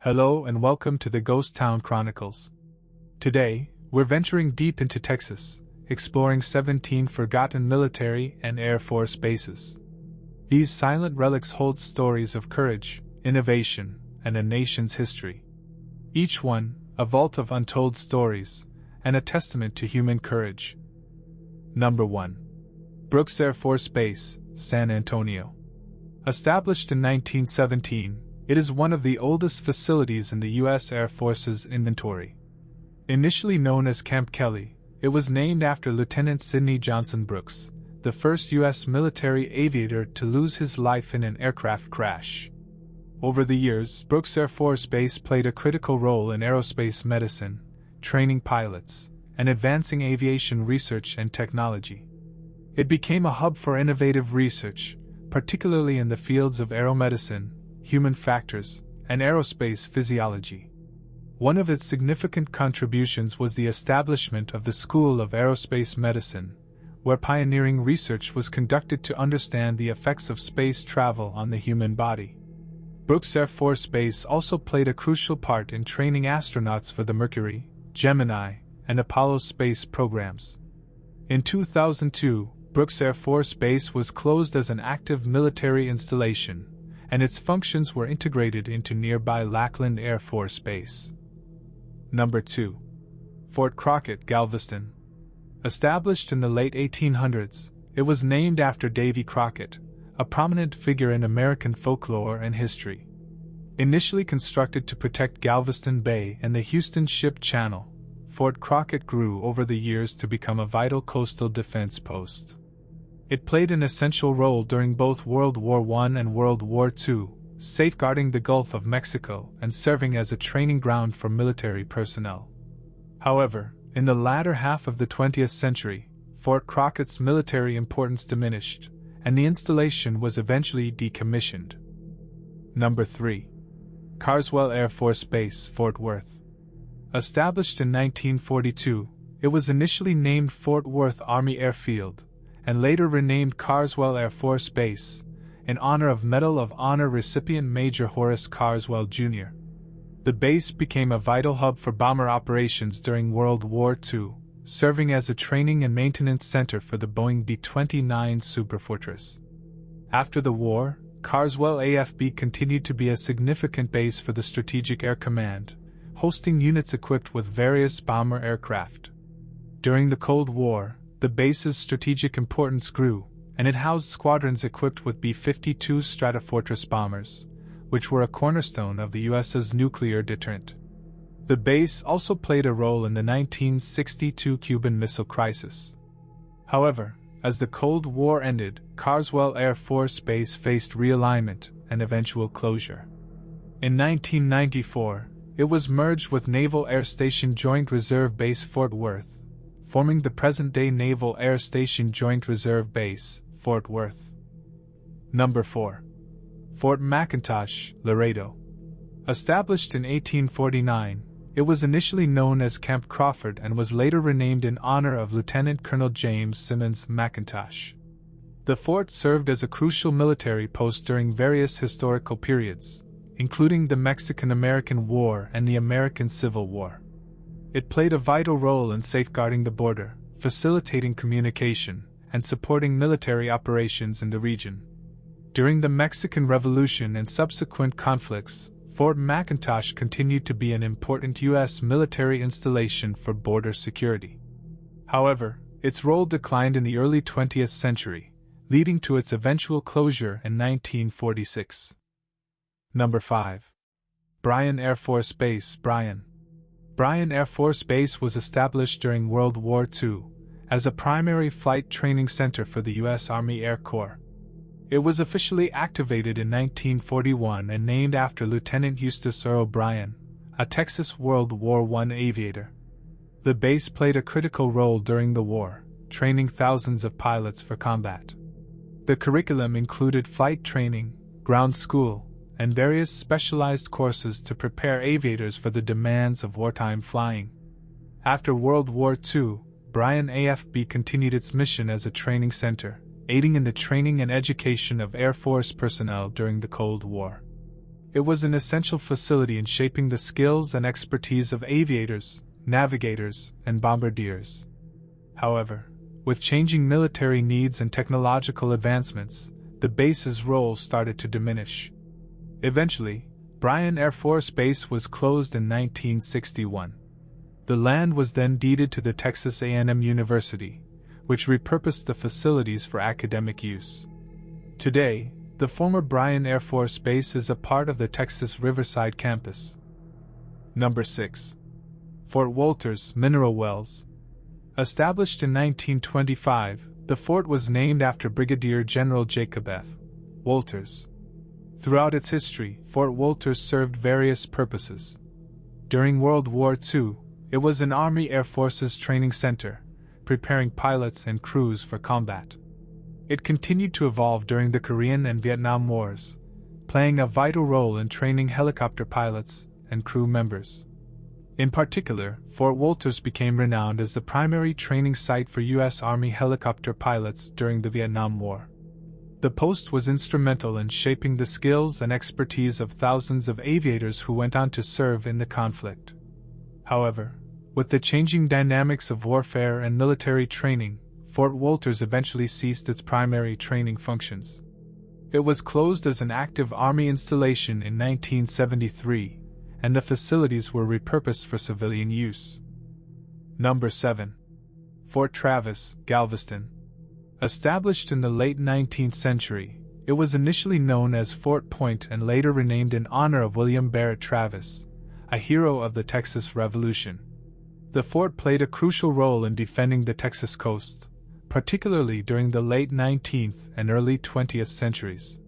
Hello and welcome to the Ghost Town Chronicles. Today, we're venturing deep into Texas, exploring 17 forgotten military and Air Force bases. These silent relics hold stories of courage, innovation, and a nation's history. Each one, a vault of untold stories, and a testament to human courage. Number 1. Brooks Air Force Base, San Antonio. Established in 1917, it is one of the oldest facilities in the U.S. Air Force's inventory. Initially known as Camp Kelly, it was named after Lieutenant Sidney Johnson Brooks, the first U.S. military aviator to lose his life in an aircraft crash. Over the years, Brooks Air Force Base played a critical role in aerospace medicine, training pilots, and advancing aviation research and technology. It became a hub for innovative research, particularly in the fields of aeromedicine, human factors, and aerospace physiology. One of its significant contributions was the establishment of the School of Aerospace Medicine, where pioneering research was conducted to understand the effects of space travel on the human body. Brooks Air Force Base also played a crucial part in training astronauts for the Mercury, Gemini, and Apollo space programs. In 2002, Brooks Air Force Base was closed as an active military installation, and its functions were integrated into nearby Blackland Air Force Base. Number 2. Fort Crockett, Galveston. Established in the late 1800s, it was named after Davy Crockett, a prominent figure in American folklore and history. Initially constructed to protect Galveston Bay and the Houston Ship Channel, Fort Crockett grew over the years to become a vital coastal defense post. It played an essential role during both World War I and World War II, safeguarding the Gulf of Mexico and serving as a training ground for military personnel. However, in the latter half of the 20th century, Fort Crockett's military importance diminished, and the installation was eventually decommissioned. Number 3. Carswell Air Force Base, Fort Worth. Established in 1942, it was initially named Fort Worth Army Airfield, and later renamed Carswell Air Force Base, in honor of Medal of Honor recipient Major Horace Carswell, Jr. The base became a vital hub for bomber operations during World War II, serving as a training and maintenance center for the Boeing B-29 Superfortress. After the war, Carswell AFB continued to be a significant base for the Strategic Air Command, hosting units equipped with various bomber aircraft. During the Cold War, the base's strategic importance grew, and it housed squadrons equipped with B-52 Stratofortress bombers, which were a cornerstone of the U.S.'s nuclear deterrent. The base also played a role in the 1962 Cuban Missile Crisis. However, as the Cold War ended, Carswell Air Force Base faced realignment and eventual closure. In 1994, it was merged with Naval Air Station Joint Reserve Base Fort Worth, forming the present-day Naval Air Station Joint Reserve Base, Fort Worth. Number 4. Fort McIntosh, Laredo. Established in 1849, it was initially known as Camp Crawford and was later renamed in honor of Lieutenant Colonel James Simmons McIntosh. The fort served as a crucial military post during various historical periods, including the Mexican-American War and the American Civil War. It played a vital role in safeguarding the border, facilitating communication, and supporting military operations in the region. During the Mexican Revolution and subsequent conflicts, Fort McIntosh continued to be an important U.S. military installation for border security. However, its role declined in the early 20th century, leading to its eventual closure in 1946. Number 5. Bryan Air Force Base, Bryan. Bryan Air Force Base was established during World War II as a primary flight training center for the U.S. Army Air Corps. It was officially activated in 1941 and named after Lieutenant Eustace Earl Bryan, a Texas World War I aviator. The base played a critical role during the war, training thousands of pilots for combat. The curriculum included flight training, ground school, and various specialized courses to prepare aviators for the demands of wartime flying. After World War II, Bryan AFB continued its mission as a training center, aiding in the training and education of Air Force personnel during the Cold War. It was an essential facility in shaping the skills and expertise of aviators, navigators, and bombardiers. However, with changing military needs and technological advancements, the base's role started to diminish. Eventually, Bryan Air Force Base was closed in 1961. The land was then deeded to the Texas A&M University, which repurposed the facilities for academic use. Today, the former Bryan Air Force Base is a part of the Texas Riverside campus. Number 6. Fort Wolters, Mineral Wells. Established in 1925, the fort was named after Brigadier General Jacob F. Wolters. Throughout its history, Fort Wolters served various purposes. During World War II, it was an Army Air Forces training center, preparing pilots and crews for combat. It continued to evolve during the Korean and Vietnam Wars, playing a vital role in training helicopter pilots and crew members. In particular, Fort Wolters became renowned as the primary training site for U.S. Army helicopter pilots during the Vietnam War. The post was instrumental in shaping the skills and expertise of thousands of aviators who went on to serve in the conflict. However, with the changing dynamics of warfare and military training, Fort Wolters eventually ceased its primary training functions. It was closed as an active Army installation in 1973, and the facilities were repurposed for civilian use. Number 7. Fort Travis, Galveston. Established in the late 19th century, it was initially known as Fort Point and later renamed in honor of William Barrett Travis, a hero of the Texas Revolution. The fort played a crucial role in defending the Texas coast, particularly during the late 19th and early 20th centuries.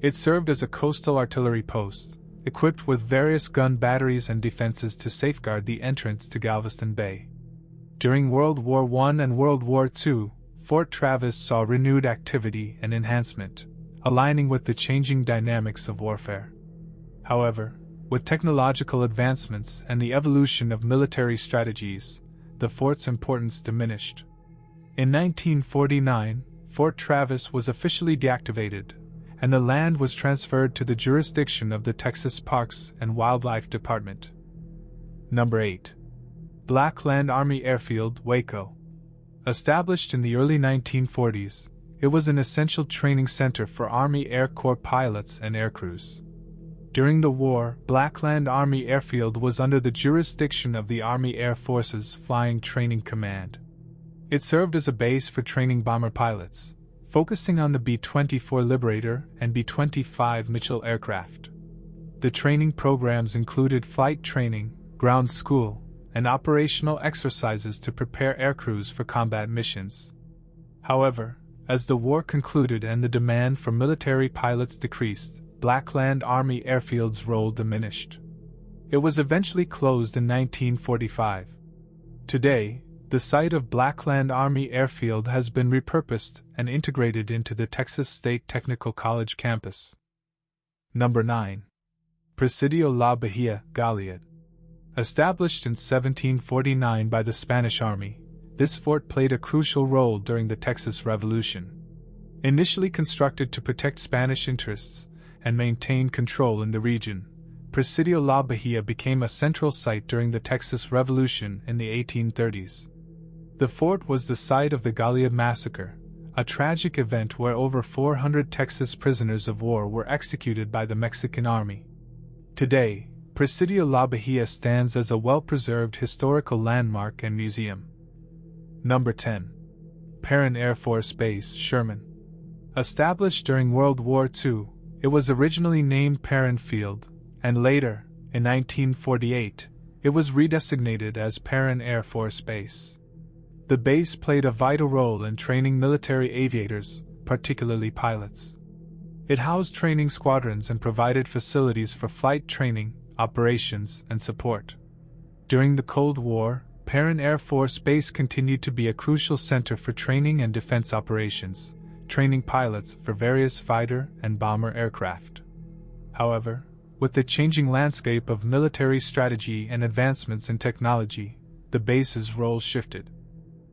It served as a coastal artillery post, equipped with various gun batteries and defenses to safeguard the entrance to Galveston Bay. During World War I and World War II, Fort Travis saw renewed activity and enhancement, aligning with the changing dynamics of warfare. However, with technological advancements and the evolution of military strategies, the fort's importance diminished. In 1949, Fort Travis was officially deactivated, and the land was transferred to the jurisdiction of the Texas Parks and Wildlife Department. Number 8. Blackland Army Airfield, Waco. Established in the early 1940s, it was an essential training center for Army Air Corps pilots and aircrews. During the war, Blackland Army Airfield was under the jurisdiction of the Army Air Forces Flying Training Command. It served as a base for training bomber pilots, focusing on the B-24 Liberator and B-25 Mitchell aircraft. The training programs included flight training, ground school, and operational exercises to prepare aircrews for combat missions. However, as the war concluded and the demand for military pilots decreased, Blackland Army Airfield's role diminished. It was eventually closed in 1945. Today, the site of Blackland Army Airfield has been repurposed and integrated into the Texas State Technical College campus. Number 9. Presidio La Bahia, Goliad. Established in 1749 by the Spanish Army, this fort played a crucial role during the Texas Revolution. Initially constructed to protect Spanish interests and maintain control in the region, Presidio La Bahia became a central site during the Texas Revolution in the 1830s. The fort was the site of the Goliad Massacre, a tragic event where over 400 Texas prisoners of war were executed by the Mexican Army. Today, Presidio La Bahia stands as a well-preserved historical landmark and museum. Number 10. Perrin Air Force Base, Sherman. Established during World War II, it was originally named Perrin Field, and later, in 1948, it was redesignated as Perrin Air Force Base. The base played a vital role in training military aviators, particularly pilots. It housed training squadrons and provided facilities for flight training, operations, and support. During the Cold War, Perrin Air Force Base continued to be a crucial center for training and defense operations, training pilots for various fighter and bomber aircraft. However, with the changing landscape of military strategy and advancements in technology, the base's role shifted.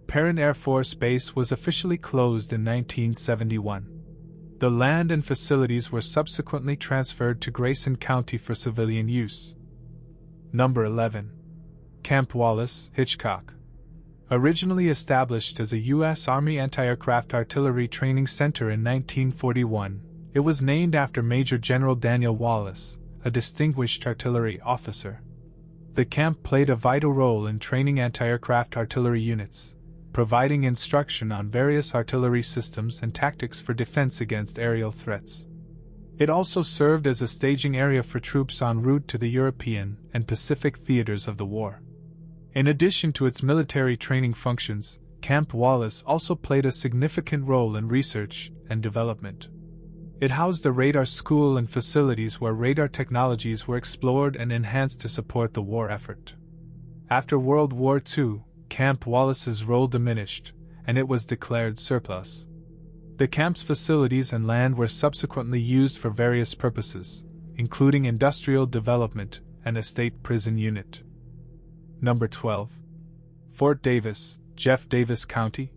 Perrin Air Force Base was officially closed in 1971. The land and facilities were subsequently transferred to Grayson County for civilian use. Number 11. Camp Wallace, Hitchcock. Originally established as a U.S. Army Anti-Aircraft Artillery Training Center in 1941, it was named after Major General Daniel Wallace, a distinguished artillery officer. The camp played a vital role in training anti-aircraft artillery units, providing instruction on various artillery systems and tactics for defense against aerial threats. It also served as a staging area for troops en route to the European and Pacific theaters of the war. In addition to its military training functions, Camp Wallace also played a significant role in research and development. It housed a radar school and facilities where radar technologies were explored and enhanced to support the war effort. After World War II, Camp Wallace's role diminished, and it was declared surplus. The camp's facilities and land were subsequently used for various purposes, including industrial development and a state prison unit. Number 12. Fort Davis, Jeff Davis County.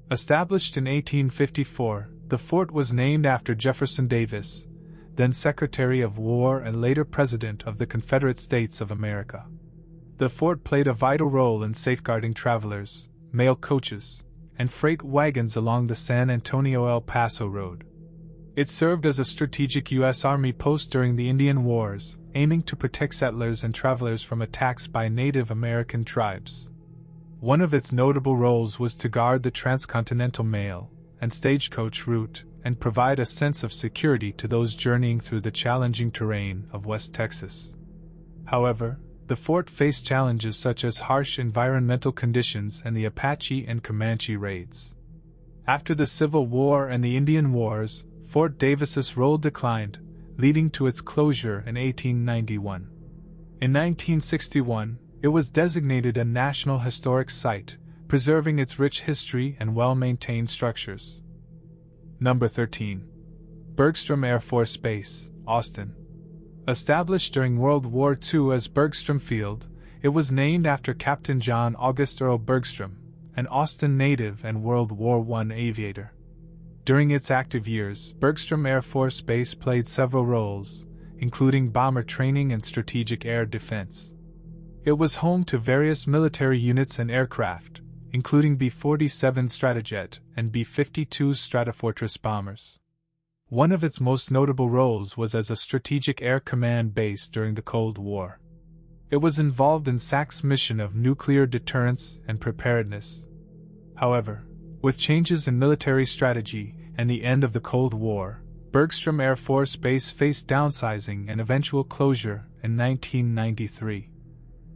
Established in 1854, the fort was named after Jefferson Davis, then Secretary of War and later President of the Confederate States of America. The fort played a vital role in safeguarding travelers, mail coaches, and freight wagons along the San Antonio-El Paso Road. It served as a strategic U.S. Army post during the Indian Wars, aiming to protect settlers and travelers from attacks by Native American tribes. One of its notable roles was to guard the transcontinental mail and stagecoach route and provide a sense of security to those journeying through the challenging terrain of West Texas. However, the fort faced challenges such as harsh environmental conditions and the Apache and Comanche raids. After the Civil War and the Indian Wars, Fort Davis's role declined, leading to its closure in 1891. In 1961, it was designated a National Historic Site, preserving its rich history and well-maintained structures. Number 13. Bergstrom Air Force Base, Austin. Established during World War II as Bergstrom Field, it was named after Captain John August Earl Bergstrom, an Austin native and World War I aviator. During its active years, Bergstrom Air Force Base played several roles, including bomber training and strategic air defense. It was home to various military units and aircraft, including B-47 Stratojet and B-52 Stratofortress bombers. One of its most notable roles was as a strategic air command base during the Cold War. It was involved in SAC's mission of nuclear deterrence and preparedness. However, with changes in military strategy and the end of the Cold War, Bergstrom Air Force Base faced downsizing and eventual closure in 1993.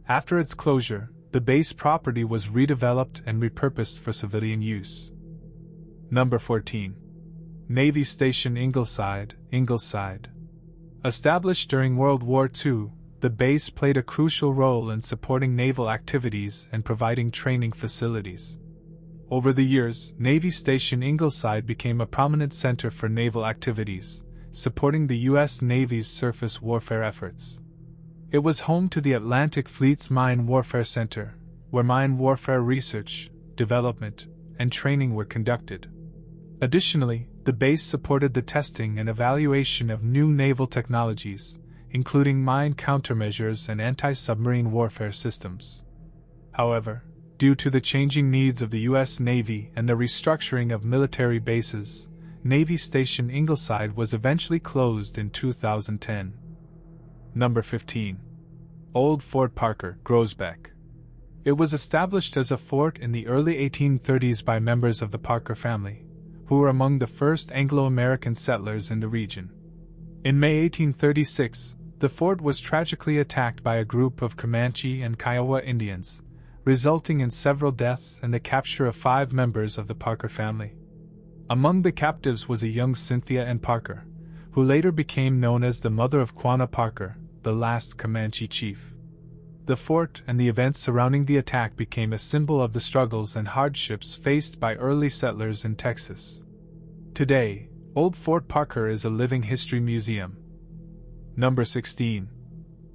After its closure, the base property was redeveloped and repurposed for civilian use. Number 14. Navy Station Ingleside, Ingleside. Established during World War II, the base played a crucial role in supporting naval activities and providing training facilities. Over the years, Navy Station Ingleside became a prominent center for naval activities, supporting the U.S. Navy's surface warfare efforts. It was home to the Atlantic Fleet's Mine Warfare Center, where mine warfare research, development, and training were conducted. Additionally, the base supported the testing and evaluation of new naval technologies, including mine countermeasures and anti-submarine warfare systems. However, due to the changing needs of the U.S. Navy and the restructuring of military bases, Navy Station Ingleside was eventually closed in 2010. Number 15. Old Fort Parker, Groesbeck. It was established as a fort in the early 1830s by members of the Parker family, who were among the first Anglo-American settlers in the region. In May 1836, the fort was tragically attacked by a group of Comanche and Kiowa Indians, resulting in several deaths and the capture of 5 members of the Parker family. Among the captives was a young Cynthia Ann Parker, who later became known as the mother of Quanah Parker, the last Comanche chief. The fort and the events surrounding the attack became a symbol of the struggles and hardships faced by early settlers in Texas. Today, Old Fort Parker is a living history museum. Number 16.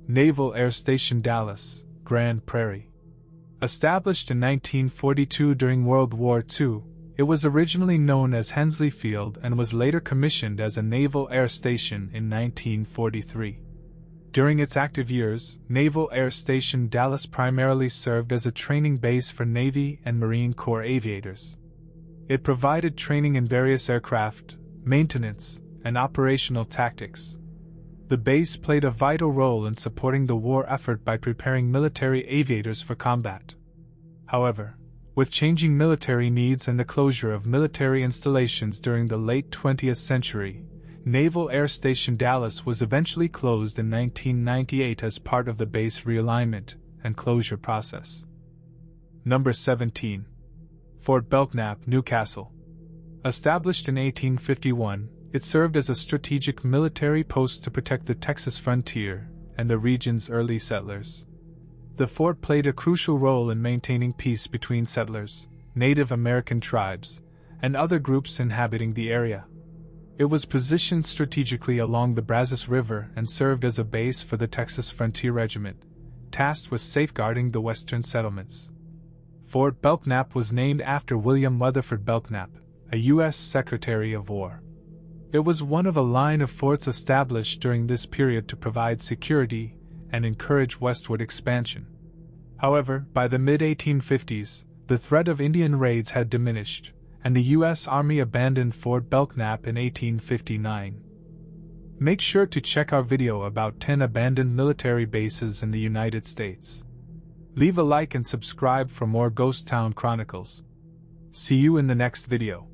Naval Air Station Dallas, Grand Prairie. Established in 1942 during World War II, It was originally known as Hensley Field and was later commissioned as a naval air station in 1943. During its active years, Naval Air Station Dallas primarily served as a training base for Navy and Marine Corps aviators. It provided training in various aircraft, maintenance, and operational tactics. The base played a vital role in supporting the war effort by preparing military aviators for combat. However, with changing military needs and the closure of military installations during the late 20th century, Naval Air Station Dallas was eventually closed in 1998 as part of the base realignment and closure process. Number 17. Fort Belknap, Newcastle. Established in 1851, it served as a strategic military post to protect the Texas frontier and the region's early settlers. The fort played a crucial role in maintaining peace between settlers, Native American tribes, and other groups inhabiting the area. It was positioned strategically along the Brazos River and served as a base for the Texas Frontier Regiment, tasked with safeguarding the western settlements. Fort Belknap was named after William Weatherford Belknap, a U.S. Secretary of War. It was one of a line of forts established during this period to provide security and encourage westward expansion. However, by the mid-1850s, the threat of Indian raids had diminished, and the U.S. Army abandoned Fort Belknap in 1859. Make sure to check our video about 10 abandoned military bases in the United States. Leave a like and subscribe for more Ghost Town Chronicles. See you in the next video.